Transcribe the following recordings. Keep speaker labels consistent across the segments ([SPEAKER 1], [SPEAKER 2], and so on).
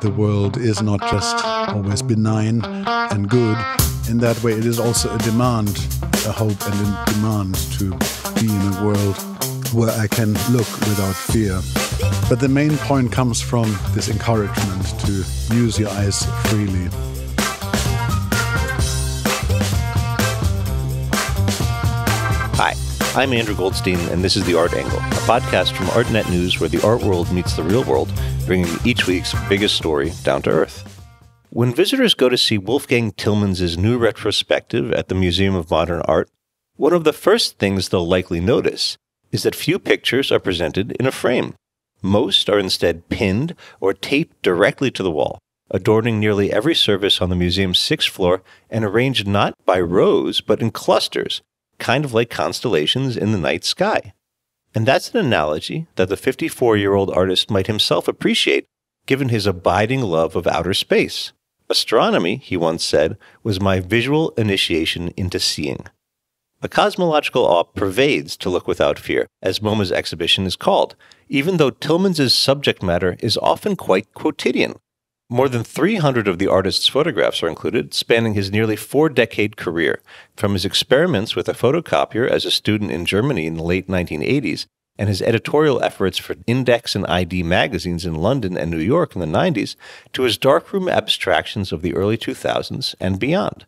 [SPEAKER 1] The world is not just always benign and good. In that way, it is also a demand, a hope and a demand to be in a world where I can look without fear. But the main point comes from this encouragement to use your eyes freely.
[SPEAKER 2] Hi, I'm Andrew Goldstein, and this is The Art Angle, a podcast from Artnet News where the art world meets the real world, bringing each week's biggest story down to earth. When visitors go to see Wolfgang Tillmans' new retrospective at the Museum of Modern Art, one of the first things they'll likely notice is that few pictures are presented in a frame. Most are instead pinned or taped directly to the wall, adorning nearly every surface on the museum's 6th floor and arranged not by rows but in clusters, kind of like constellations in the night sky. And that's an analogy that the 54-year-old artist might himself appreciate, given his abiding love of outer space. Astronomy, he once said, was my visual initiation into seeing. A cosmological awe pervades To Look Without Fear, as MoMA's exhibition is called, even though Tillmans' subject matter is often quite quotidian. More than 300 of the artist's photographs are included, spanning his nearly 4-decade career, from his experiments with a photocopier as a student in Germany in the late 1980s, and his editorial efforts for Index and ID magazines in London and New York in the 90s, to his darkroom abstractions of the early 2000s and beyond.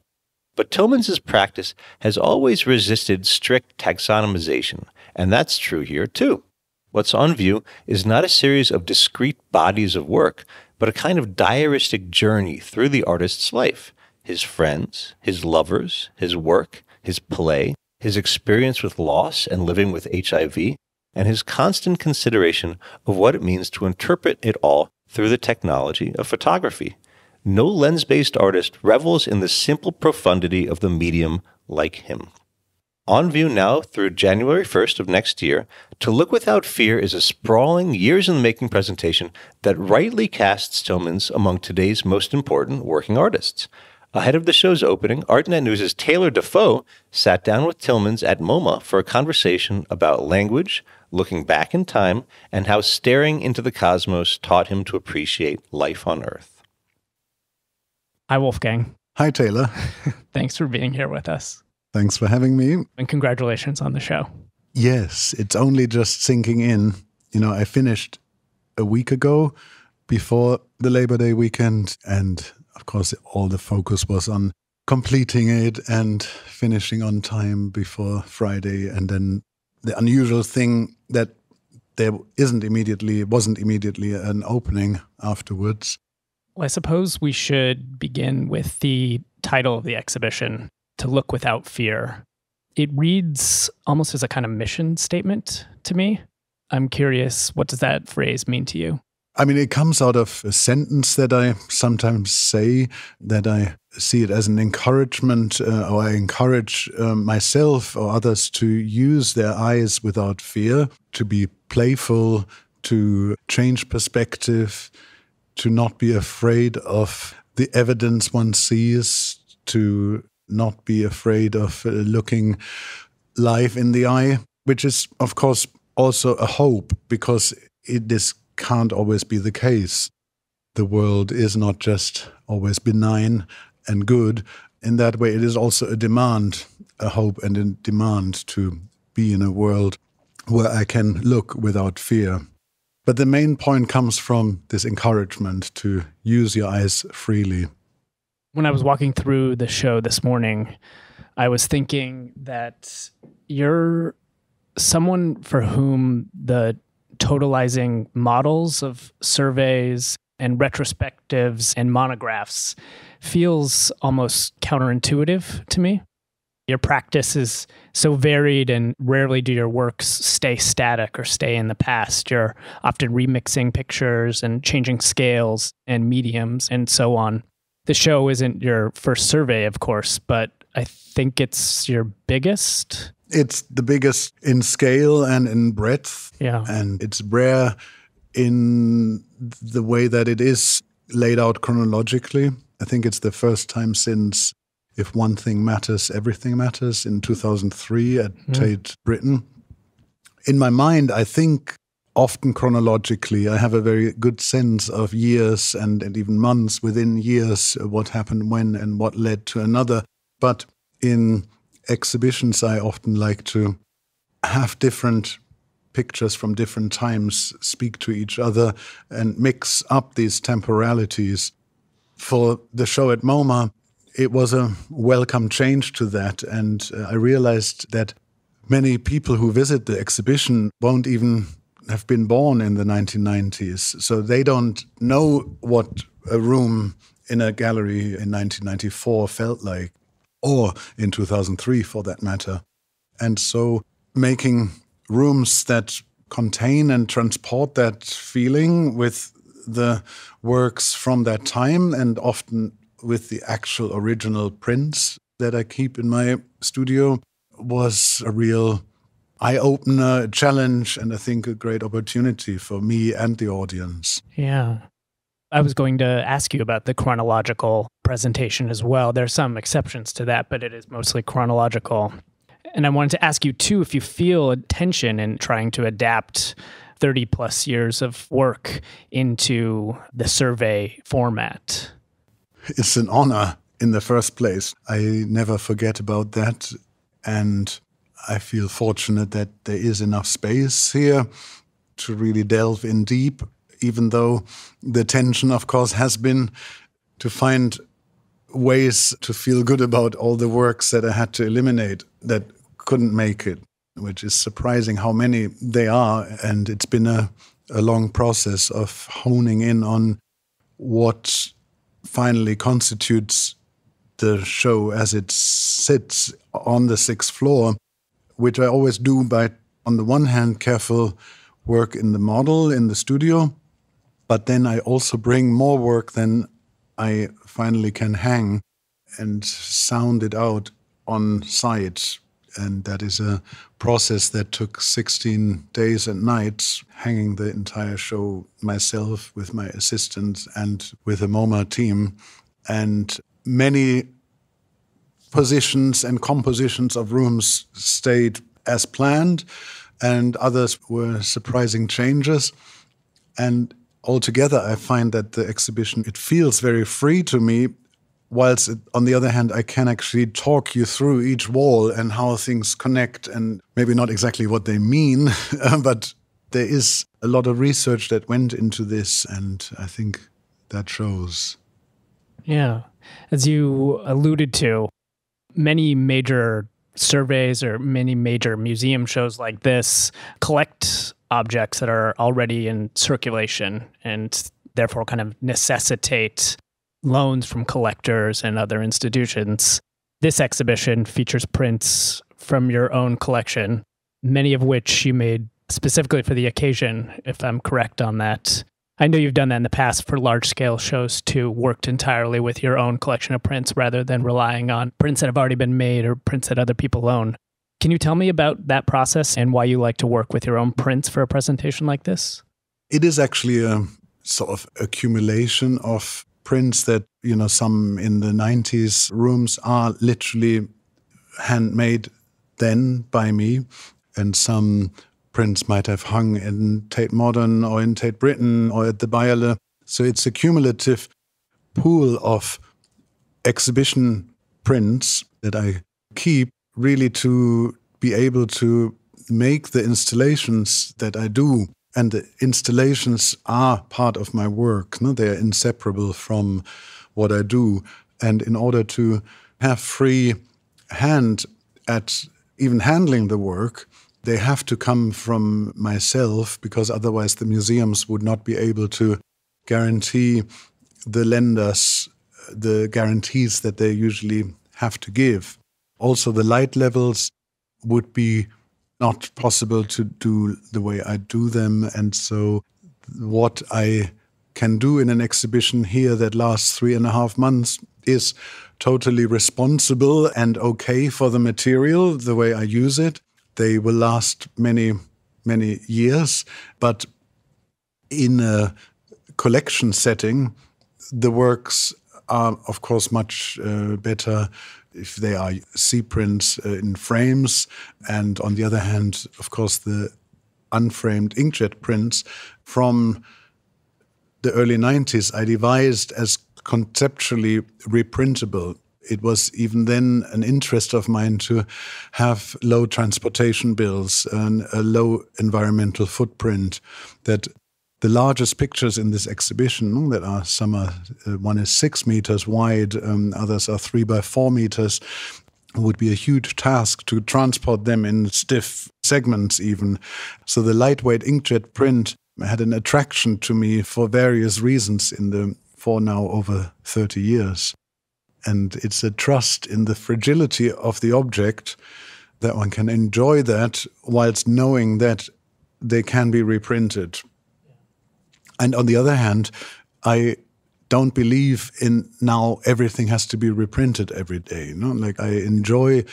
[SPEAKER 2] But Tillmans' practice has always resisted strict taxonomization, and that's true here too. What's on view is not a series of discrete bodies of work, but a kind of diaristic journey through the artist's life, his friends, his lovers, his work, his play, his experience with loss and living with HIV, and his constant consideration of what it means to interpret it all through the technology of photography. No lens-based artist revels in the simple profundity of the medium like him. On view now through January 1st of next year, To Look Without Fear is a sprawling, years-in-the-making presentation that rightly casts Tillmans among today's most important working artists. Ahead of the show's opening, Artnet News' Taylor Defoe sat down with Tillmans at MoMA for a conversation about language, looking back in time, and how staring into the cosmos taught him to appreciate life on Earth.
[SPEAKER 3] Hi, Wolfgang.
[SPEAKER 1] Hi, Taylor.
[SPEAKER 3] Thanks for being here with us.
[SPEAKER 1] Thanks for having me.
[SPEAKER 3] And congratulations on the show.
[SPEAKER 1] Yes, it's only just sinking in. You know, I finished a week ago before the Labor Day weekend, and of course, all the focus was on completing it and finishing on time before Friday. And then the unusual thing that there wasn't immediately an opening afterwards.
[SPEAKER 3] Well, I suppose we should begin with the title of the exhibition, To Look Without Fear. It reads almost as a kind of mission statement to me. I'm curious, what does that phrase mean to you?
[SPEAKER 1] I mean, it comes out of a sentence that I sometimes say, that I see it as an encouragement, or I encourage myself or others to use their eyes without fear, to be playful, to change perspective, to not be afraid of the evidence one sees, to not be afraid of looking life in the eye, which is, of course, also a hope, because this can't always be the case. The world is not just always benign and good. In that way, it is also a demand, a hope and a demand to be in a world where I can look without fear. But the main point comes from this encouragement to use your eyes freely.
[SPEAKER 3] When I was walking through the show this morning, I was thinking that you're someone for whom the totalizing models of surveys and retrospectives and monographs feels almost counterintuitive to me. Your practice is so varied, and rarely do your works stay static or stay in the past. You're often remixing pictures and changing scales and mediums and so on. The show isn't your first survey, of course, but I think it's your biggest.
[SPEAKER 1] It's the biggest in scale and in breadth.
[SPEAKER 3] Yeah.
[SPEAKER 1] And it's rare in the way that it is laid out chronologically. I think it's the first time since If One Thing Matters, Everything Matters in 2003 at Tate Britain. In my mind, I think often chronologically. I have a very good sense of years and even months within years, what happened when and what led to another. But in exhibitions, I often like to have different pictures from different times speak to each other and mix up these temporalities. For the show at MoMA, it was a welcome change to that, and I realized that many people who visit the exhibition won't even have been born in the 1990s, so they don't know what a room in a gallery in 1994 felt like, or in 2003 for that matter. And so making rooms that contain and transport that feeling with the works from that time, and often with the actual original prints that I keep in my studio, was a real eye-opener, challenge, and I think a great opportunity for me and the audience.
[SPEAKER 3] Yeah. I was going to ask you about the chronological presentation as well. There are some exceptions to that, but it is mostly chronological. And I wanted to ask you, too, if you feel a tension in trying to adapt 30 plus years of work into the survey format.
[SPEAKER 1] It's an honor in the first place. I never forget about that. And I feel fortunate that there is enough space here to really delve in deep, even though the tension, of course, has been to find ways to feel good about all the works that I had to eliminate that couldn't make it, which is surprising how many they are. And it's been a long process of honing in on what finally constitutes the show as it sits on the 6th floor, which I always do by, on the one hand, careful work in the model, in the studio, but then I also bring more work than I finally can hang and sound it out on site. And that is a process that took 16 days and nights, hanging the entire show myself with my assistants and with the MoMA team. And many positions and compositions of rooms stayed as planned, and others were surprising changes. And altogether, I find that the exhibition, it feels very free to me, whilst on the other hand, I can actually talk you through each wall and how things connect, and maybe not exactly what they mean, but there is a lot of research that went into this, and I think that shows.
[SPEAKER 3] Yeah. As you alluded to, many major surveys or many major museum shows like this collect objects that are already in circulation and therefore kind of necessitate loans from collectors and other institutions. This exhibition features prints from your own collection, many of which you made specifically for the occasion, if I'm correct on that. I know you've done that in the past for large-scale shows too, worked entirely with your own collection of prints rather than relying on prints that have already been made or prints that other people own. Can you tell me about that process and why you like to work with your own prints for a presentation like this?
[SPEAKER 1] It is actually a sort of accumulation of prints that, some in the 90s rooms are literally handmade then by me, and some prints might have hung in Tate Modern or in Tate Britain or at the Bayerle. So it's a cumulative pool of exhibition prints that I keep really to be able to make the installations that I do. And the installations are part of my work. No? They are inseparable from what I do. And in order to have free hand at even handling the work, they have to come from myself, because otherwise the museums would not be able to guarantee the lenders the guarantees that they usually have to give. Also, the light levels would be not possible to do the way I do them. And so what I can do in an exhibition here that lasts 3.5 months is totally responsible and okay for the material, the way I use it. They will last many, many years. But in a collection setting, the works are, of course, much better if they are C prints in frames. And on the other hand, of course, the unframed inkjet prints from the early 90s, I devised as conceptually reprintable. It was even then an interest of mine to have low transportation bills and a low environmental footprint. That the largest pictures in this exhibition, that are some are, one is 6 meters wide, others are 3 by 4 meters, would be a huge task to transport them in stiff segments even. So the lightweight inkjet print had an attraction to me for various reasons for now over 30 years. And it's a trust in the fragility of the object that one can enjoy that whilst knowing that they can be reprinted. And on the other hand, I don't believe in now everything has to be reprinted every day. Like I enjoy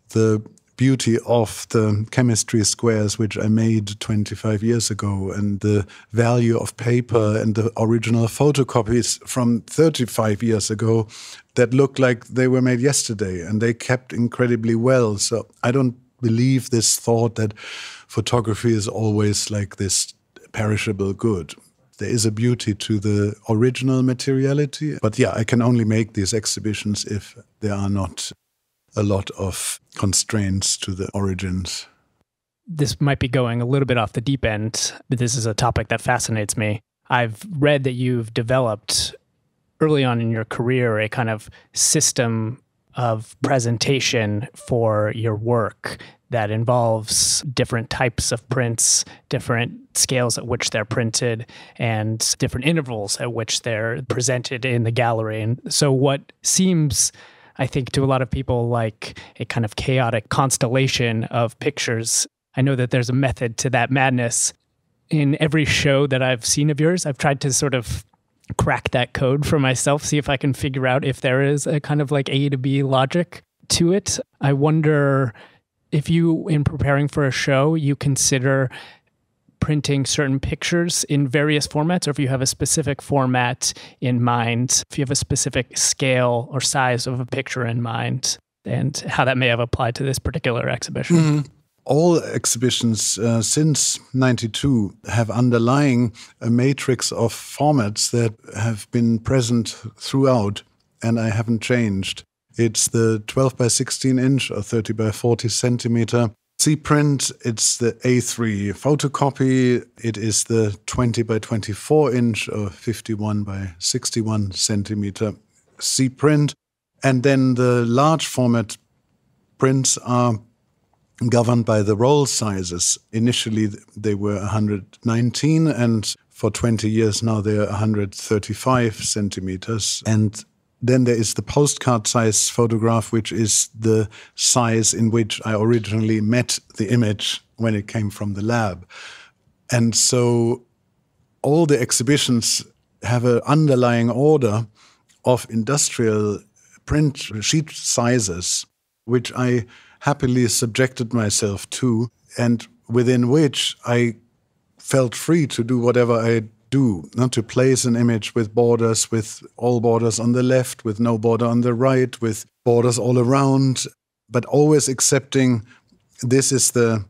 [SPEAKER 1] the beauty of the chemistry squares which I made 25 years ago, and the value of paper and the original photocopies from 35 years ago that look like they were made yesterday, and they kept incredibly well. So I don't believe this thought that photography is always like this perishable good. There is a beauty to the original materiality. But yeah, I can only make these exhibitions if there are not a lot of constraints to the origins.
[SPEAKER 3] This might be going a little bit off the deep end, but this is a topic that fascinates me. I've read that you've developed early on in your career a kind of system of presentation for your work that involves different types of prints, different scales at which they're printed, and different intervals at which they're presented in the gallery. And so what seems, I think, to a lot of people like a kind of chaotic constellation of pictures, I know that there's a method to that madness. In every show that I've seen of yours, I've tried to sort of crack that code for myself, see if I can figure out if there is a kind of like A to B logic to it. I wonder if you, in preparing for a show, you consider printing certain pictures in various formats, or if you have a specific format in mind, if you have a specific scale or size of a picture in mind, and how that may have applied to this particular exhibition.
[SPEAKER 1] Mm-hmm. All exhibitions since '92 have underlying a matrix of formats that have been present throughout, and I haven't changed. It's the 12 by 16 inch or 30 by 40 centimeter C-print, it's the A3 photocopy, it is the 20 by 24 inch or 51 by 61 centimeter C-print, and then the large format prints are governed by the roll sizes. Initially, they were 119, and for 20 years now, they're 135 centimeters. And then there is the postcard size photograph, which is the size in which I originally met the image when it came from the lab. And so all the exhibitions have an underlying order of industrial print sheet sizes, which I happily subjected myself to, and within which I felt free to do whatever I do, not to place an image with borders, with all borders on the left, with no border on the right, with borders all around, but always accepting this is the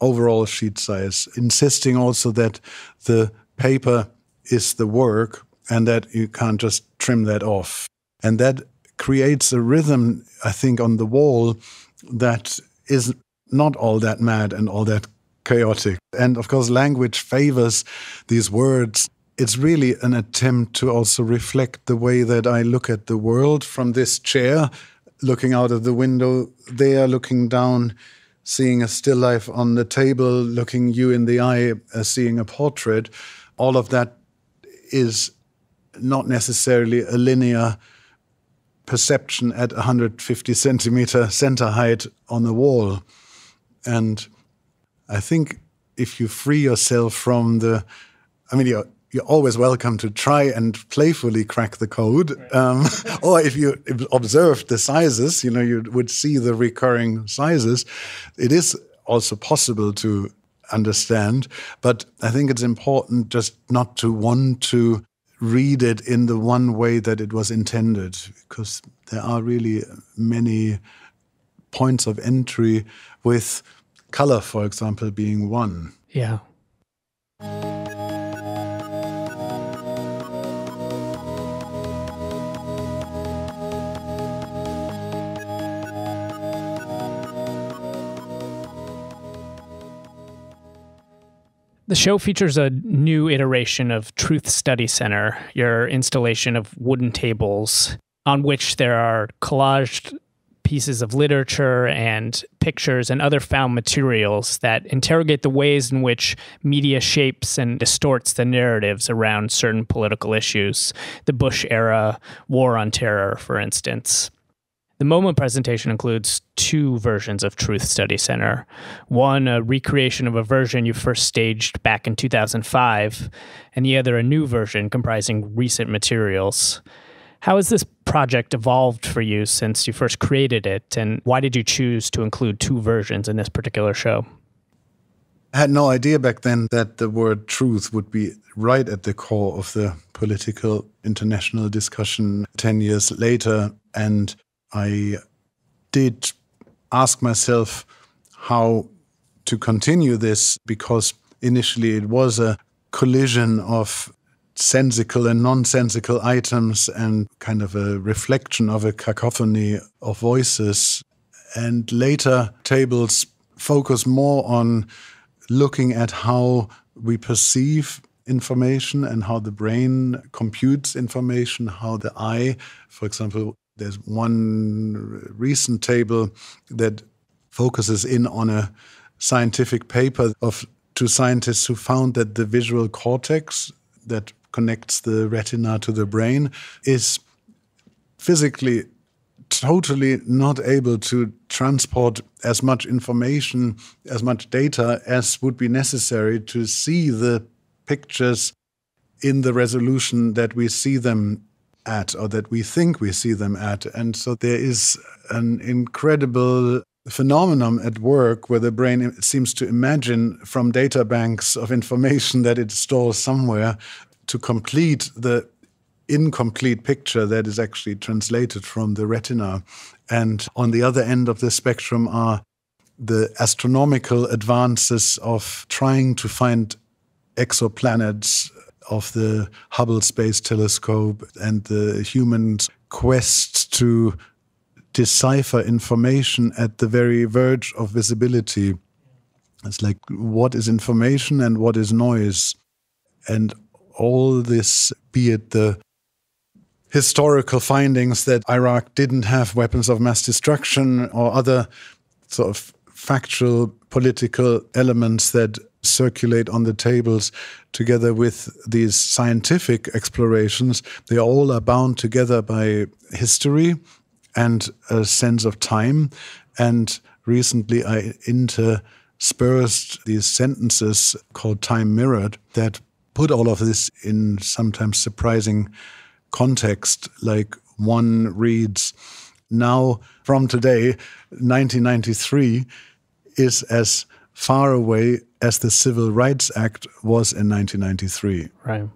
[SPEAKER 1] overall sheet size, insisting also that the paper is the work and that you can't just trim that off. And that creates a rhythm, I think, on the wall that is not all that mad and all that chaotic. And of course, language favors these words. It's really an attempt to also reflect the way that I look at the world from this chair, looking out of the window there, looking down, seeing a still life on the table, looking you in the eye, seeing a portrait. All of that is not necessarily a linear perception at 150 centimeter center height on the wall. And I think if you free yourself from you're always welcome to try and playfully crack the code. Or if you observed the sizes, you would see the recurring sizes. It is also possible to understand, but I think it's important just not to want to read it in the one way that it was intended, because there are really many points of entry, with color, for example, being one.
[SPEAKER 3] Yeah. The show features a new iteration of Truth Study Center, your installation of wooden tables on which there are collaged pieces of literature and pictures and other found materials that interrogate the ways in which media shapes and distorts the narratives around certain political issues. The Bush era, war on terror, for instance. The MoMA presentation includes two versions of Truth Study Center. One, a recreation of a version you first staged back in 2005, and the other, a new version comprising recent materials. How has this project evolved for you since you first created it, and why did you choose to include two versions in this particular show?
[SPEAKER 1] I had no idea back then that the word truth would be right at the core of the political international discussion 10 years later, and I did ask myself how to continue this, because initially it was a collision of sensical and nonsensical items and kind of a reflection of a cacophony of voices. And later tables focus more on looking at how we perceive information and how the brain computes information, how the eye, for example, there's one recent table that focuses in on a scientific paper of two scientists who found that the visual cortex that connects the retina to the brain is physically totally not able to transport as much information, as much data as would be necessary to see the pictures in the resolution that we see them at, or that we think we see them at. And so there is an incredible phenomenon at work where the brain seems to imagine from data banks of information that it stores somewhere to complete the incomplete picture that is actually translated from the retina. And on the other end of the spectrum are the astronomical advances of trying to find exoplanets of the Hubble Space Telescope and the human's quest to decipher information at the very verge of visibility. It's like, what is information and what is noise? And all this, be it the historical findings that Iraq didn't have weapons of mass destruction or other sort of factual political elements that circulate on the tables, together with these scientific explorations, they all are bound together by history and a sense of time. And recently I interspersed these sentences called Time Mirrored that put all of this in sometimes surprising context. Like one reads, now from today, 1993 is as far away as the Civil Rights Act was in 1993.
[SPEAKER 3] Right.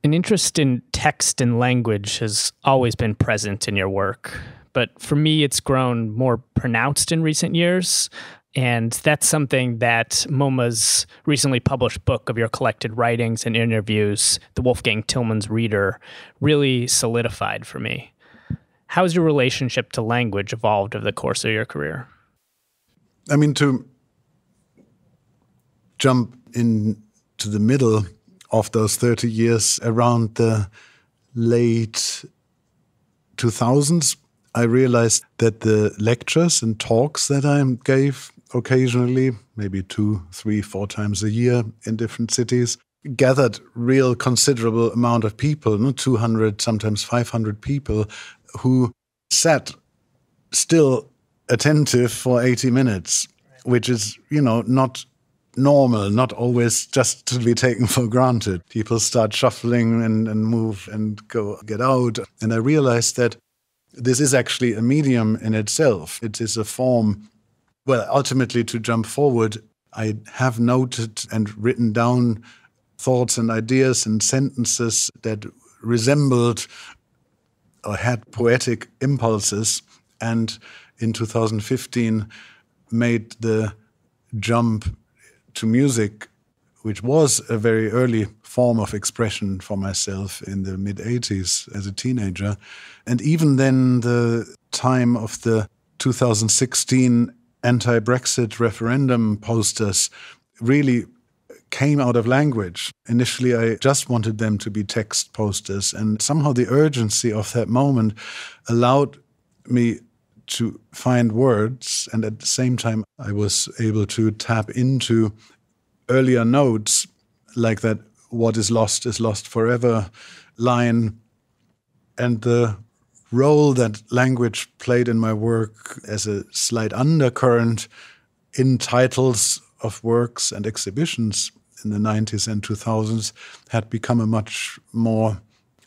[SPEAKER 3] An interest in text and language has always been present in your work, but for me, it's grown more pronounced in recent years. And that's something that MoMA's recently published book of your collected writings and interviews, the Wolfgang Tillmans Reader, really solidified for me. How has your relationship to language evolved over the course of your career?
[SPEAKER 1] I mean, to jump into the middle of those 30 years, around the late 2000s, I realized that the lectures and talks that I gave occasionally, maybe 2, 3, 4 times a year in different cities, gathered real considerable amount of people, 200, sometimes 500 people, who sat still attentive for 80 minutes, which is, not normal, not always just to be taken for granted. People start shuffling and move and go get out. And I realized that this is actually a medium in itself. It is a form. Well, ultimately, to jump forward, I have noted and written down thoughts and ideas and sentences that resembled or had poetic impulses, and in 2015 made the jump to music which was a very early form of expression for myself in the mid-'80s as a teenager. And even then, the time of the 2016 anti-Brexit referendum posters really came out of language. Initially, I just wanted them to be text posters, and somehow the urgency of that moment allowed me to find words, and at the same time, I was able to tap into earlier notes like that "what is lost forever" line, and the role that language played in my work as a slight undercurrent in titles of works and exhibitions in the 90s and 2000s had become a much more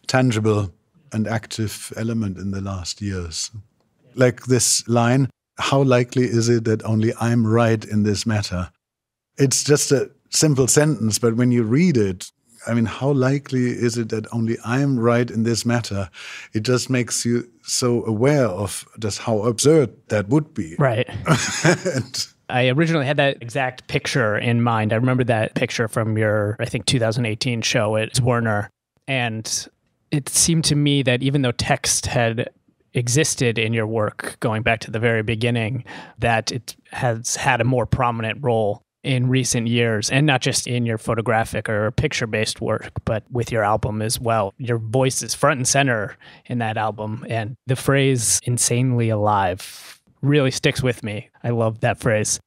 [SPEAKER 1] tangible and active element in the last years. Like this line, "How likely is it that only I'm right in this matter?" It's just a simple sentence, but when you read it, I mean, how likely is it that only I'm right in this matter? It just makes you so aware of just how absurd that would be.
[SPEAKER 3] Right.
[SPEAKER 1] And
[SPEAKER 3] I originally had that exact picture in mind. I remember that picture from your, I think, 2018 show at Werner. And it seemed to me that even though text had existed in your work going back to the very beginning, that it has had a more prominent role in recent years, and not just in your photographic or picture-based work, but with your album as well. Your voice is front and center in that album, and the phrase "insanely alive" really sticks with me. I love that phrase.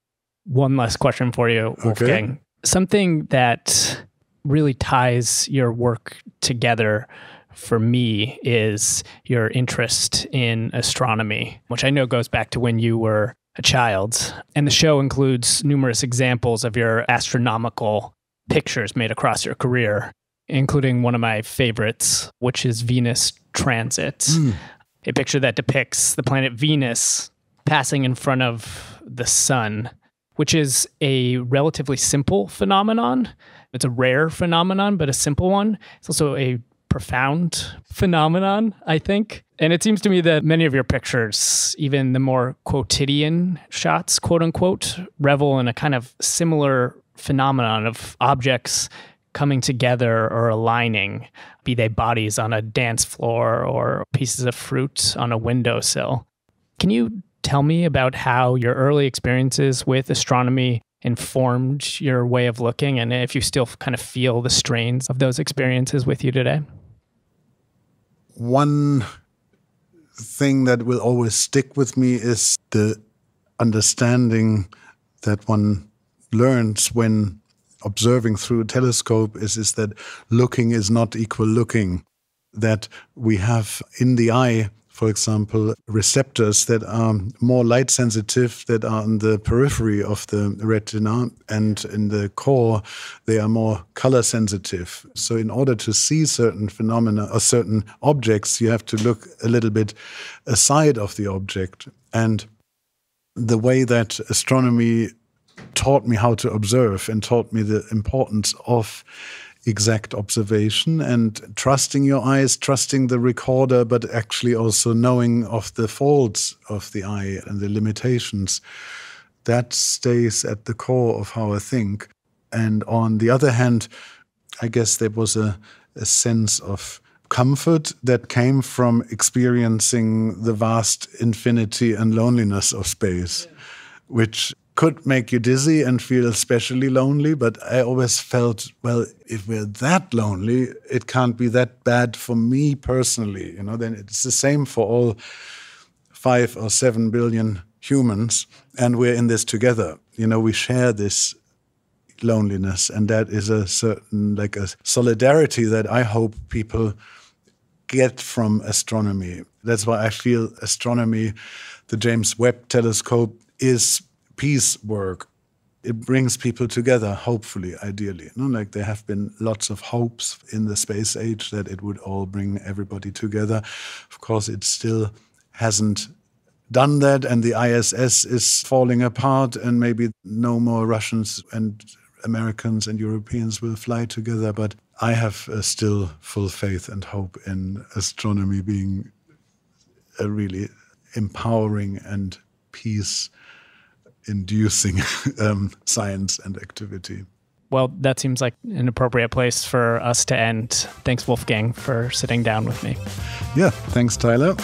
[SPEAKER 3] One last question for you, Wolfgang.
[SPEAKER 1] Okay.
[SPEAKER 3] Something that really ties your work together for me is your interest in astronomy, which I know goes back to when you were a child. And the show includes numerous examples of your astronomical pictures made across your career, including one of my favorites, which is Venus Transit, a picture that depicts the planet Venus passing in front of the sun, which is a relatively simple phenomenon. It's a rare phenomenon, but a simple one. It's also a profound phenomenon, I think. And it seems to me that many of your pictures, even the more quotidian shots, quote unquote, revel in a kind of similar phenomenon of objects coming together or aligning, be they bodies on a dance floor or pieces of fruit on a windowsill. Can you tell me about how your early experiences with astronomy informed your way of looking, and if you still kind of feel the strains of those experiences with you today?
[SPEAKER 1] one thing that will always stick with me is the understanding that one learns when observing through a telescope is that looking is not equal looking, that we have in the eye, for example, receptors that are more light sensitive, that are on the periphery of the retina, and in the core, they are more color sensitive. So in order to see certain phenomena or certain objects, you have to look a little bit aside of the object. And the way that astronomy taught me how to observe and taught me the importance of exact observation and trusting your eyes, trusting the recorder, but actually also knowing of the faults of the eye and the limitations. That stays at the core of how I think. And on the other hand, I guess there was a sense of comfort that came from experiencing the vast infinity and loneliness of space, which could make you dizzy and feel especially lonely, but I always felt, well, if we're that lonely, it can't be that bad for me personally. You know, then it's the same for all 5 or 7 billion humans, and we're in this together. You know, we share this loneliness, and that is a certain, like a solidarity that I hope people get from astronomy. That's why I feel astronomy, the James Webb Telescope, is peace work. It brings people together, hopefully, ideally. You know, like there have been lots of hopes in the space age that it would all bring everybody together. Of course, it still hasn't done that, and the ISS is falling apart, and maybe no more Russians and Americans and Europeans will fly together. But I have still full faith and hope in astronomy being a really empowering and peace inducing science and activity.
[SPEAKER 3] Well, that seems like an appropriate place for us to end. Thanks, Wolfgang, for sitting down with me.
[SPEAKER 1] Yeah, thanks, Tyler.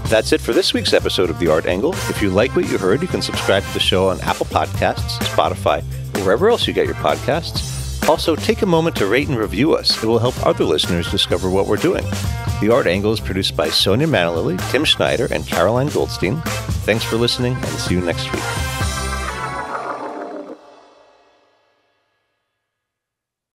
[SPEAKER 2] That's it for this week's episode of The Art Angle. If you like what you heard, you can subscribe to the show on Apple Podcasts, Spotify, or wherever else you get your podcasts. Also, take a moment to rate and review us. It will help other listeners discover what we're doing. The Art Angle is produced by Sonia Manalili, Tim Schneider, and Caroline Goldstein. Thanks for listening, and see you next week.